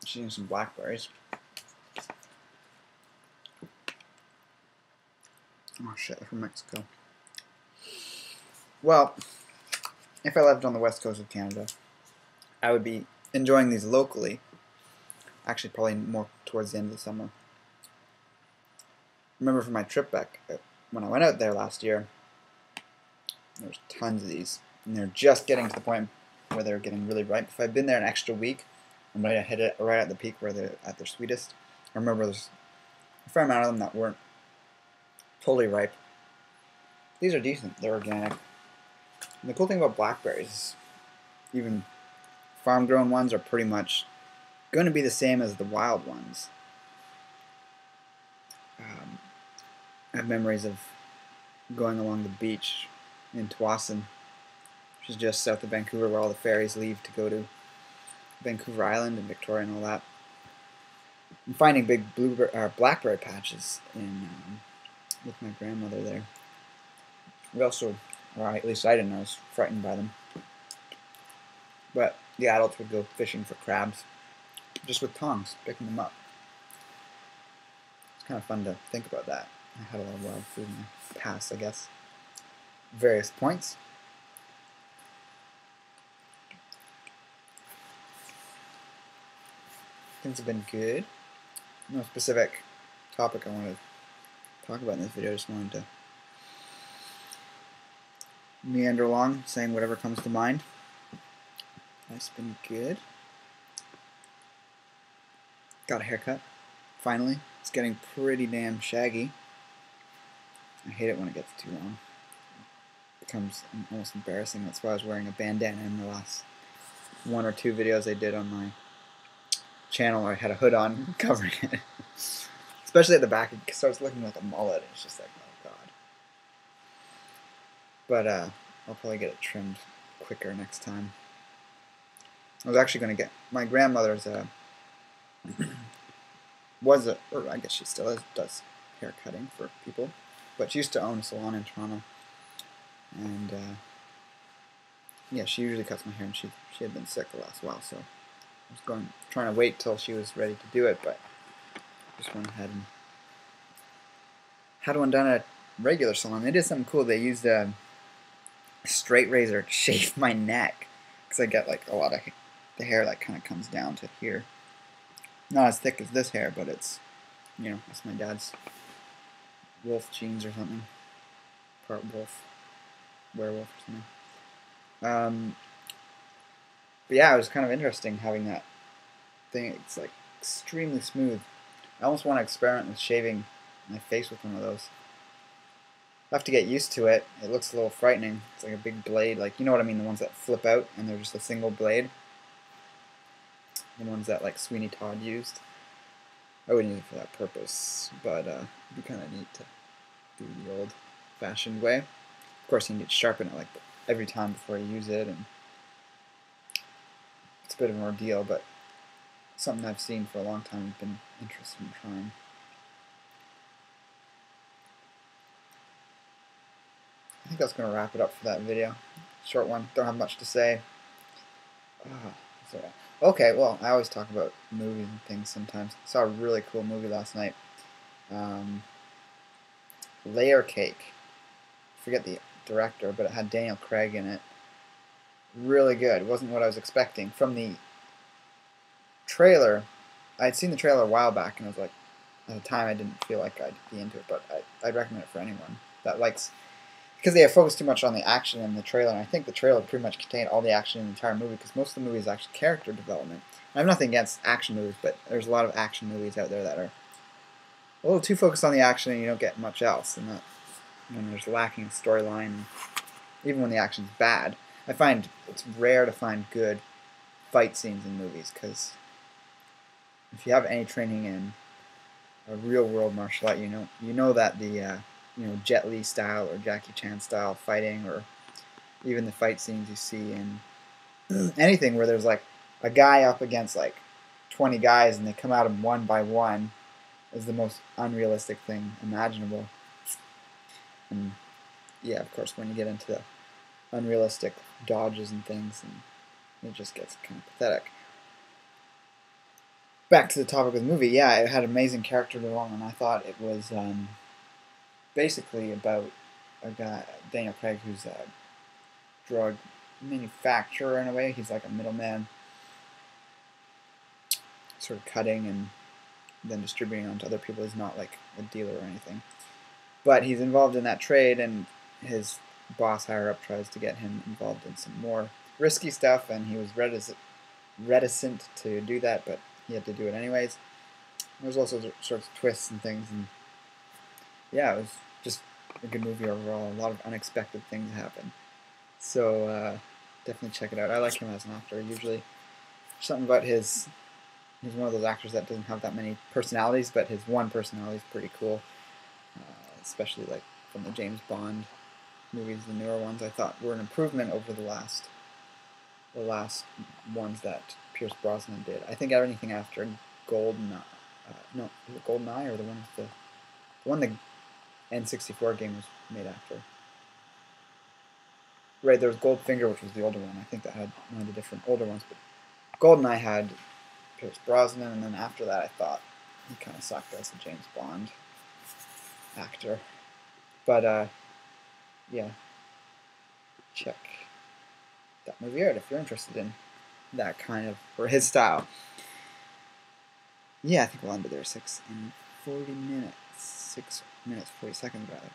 Just eating some blackberries. Oh shit, they're from Mexico. Well, if I lived on the west coast of Canada, I would be enjoying these locally. Actually, probably more towards the end of the summer. Remember from my trip back, when I went out there last year, there's tons of these. And they're just getting to the point where they're getting really ripe. If I'd been there an extra week, I might have hit it right at the peak where they're at their sweetest. I remember there's a fair amount of them that weren't totally ripe. These are decent. They're organic. And the cool thing about blackberries is even farm-grown ones are pretty much going to be the same as the wild ones. I have memories of going along the beach in Tsawwassen, which is just south of Vancouver, where all the ferries leave to go to Vancouver Island and Victoria and all that, and finding big blackberry patches with my grandmother there. We also, or at least I didn't, I was frightened by them. But the adults would go fishing for crabs, just with tongs, picking them up. It's kind of fun to think about that. I had a lot of wild food in the past, I guess. Various points. Things have been good. No specific topic I wanted to talk about in this video. I just wanted to meander along, saying whatever comes to mind. Life's been good. Got a haircut, finally. It's getting pretty damn shaggy. I hate it when it gets too long. It becomes almost embarrassing. That's why I was wearing a bandana in the last 1 or 2 videos I did on my channel. I had a hood on covering it. Especially at the back, it starts looking like a mullet. It's just like, oh god. But I'll probably get it trimmed quicker next time. I was actually going to get, my grandmother's or I guess she still does hair cutting for people, but she used to own a salon in Toronto, and yeah, she usually cuts my hair, and she had been sick the last while, so I was trying to wait till she was ready to do it, but just went ahead and had one done at a regular salon. They did something cool. They used a straight razor to shave my neck, because I get like a lot of the hair that kind of comes down to here. Not as thick as this hair, but it's, you know, it's my dad's wolf genes or something. Part wolf, werewolf or something. But yeah, it was kind of interesting having that thing. It's like extremely smooth. I almost want to experiment with shaving my face with one of those. I have to get used to it. It looks a little frightening. It's like a big blade, like, you know what I mean, the ones that flip out and they're just a single blade. The ones that like Sweeney Todd used. I wouldn't use it for that purpose, but it'd be kind of neat to do the old-fashioned way. Of course, you need to sharpen it like every time before you use it, and it's a bit of an ordeal, but something I've seen for a long time and been interested in trying. I think that's going to wrap it up for that video. Short one, don't have much to say. Okay, well, I always talk about movies and things sometimes. I saw a really cool movie last night. Layer Cake. I forget the director, but it had Daniel Craig in it. Really good. It wasn't what I was expecting. From the trailer, I'd seen the trailer a while back, and I was like, at the time I didn't feel like I'd be into it, but I'd recommend it for anyone that likes, because they have focused too much on the action in the trailer, and I think the trailer pretty much contained all the action in the entire movie, because most of the movie is actually character development. I have nothing against action movies, but there's a lot of action movies out there that are a little too focused on the action, and you don't get much else, and that when there's lacking a storyline, even when the action's bad. I find it's rare to find good fight scenes in movies, because if you have any training in a real-world martial art, you know that the Jet Li style or Jackie Chan style fighting, or even the fight scenes you see in anything where there's like a guy up against like 20 guys and they come at him one by one, is the most unrealistic thing imaginable. And yeah, of course, when you get into the unrealistic dodges and things, and it just gets kind of pathetic. back to the topic of the movie, yeah, it had amazing character development. I thought it was basically about a guy, Daniel Craig, who's a drug manufacturer in a way. He's like a middleman, sort of cutting and then distributing onto other people. He's not like a dealer or anything. But he's involved in that trade, and his boss higher up tries to get him involved in some more risky stuff, and he was reticent to do that, but he had to do it anyways. There's also sorts of twists and things, and yeah, it was just a good movie overall. A lot of unexpected things happen. So definitely check it out. I like him as an actor. Usually, something about he's one of those actors that doesn't have that many personalities, but his one personality is pretty cool. Especially like from the James Bond movies, the newer ones, I thought were an improvement over the last ones that Pierce Brosnan did. I think anything after Goldeneye, no, is it Goldeneye or the one the N64 game was made after? Right, there was Goldfinger, which was the older one. I think that had one of the different older ones, but Goldeneye had Pierce Brosnan, and then after that, I thought he kind of sucked as a James Bond actor. But yeah, check that movie out if you're interested in that kind of, or his style. Yeah, I think we'll end it there. 6 minutes 40 seconds rather.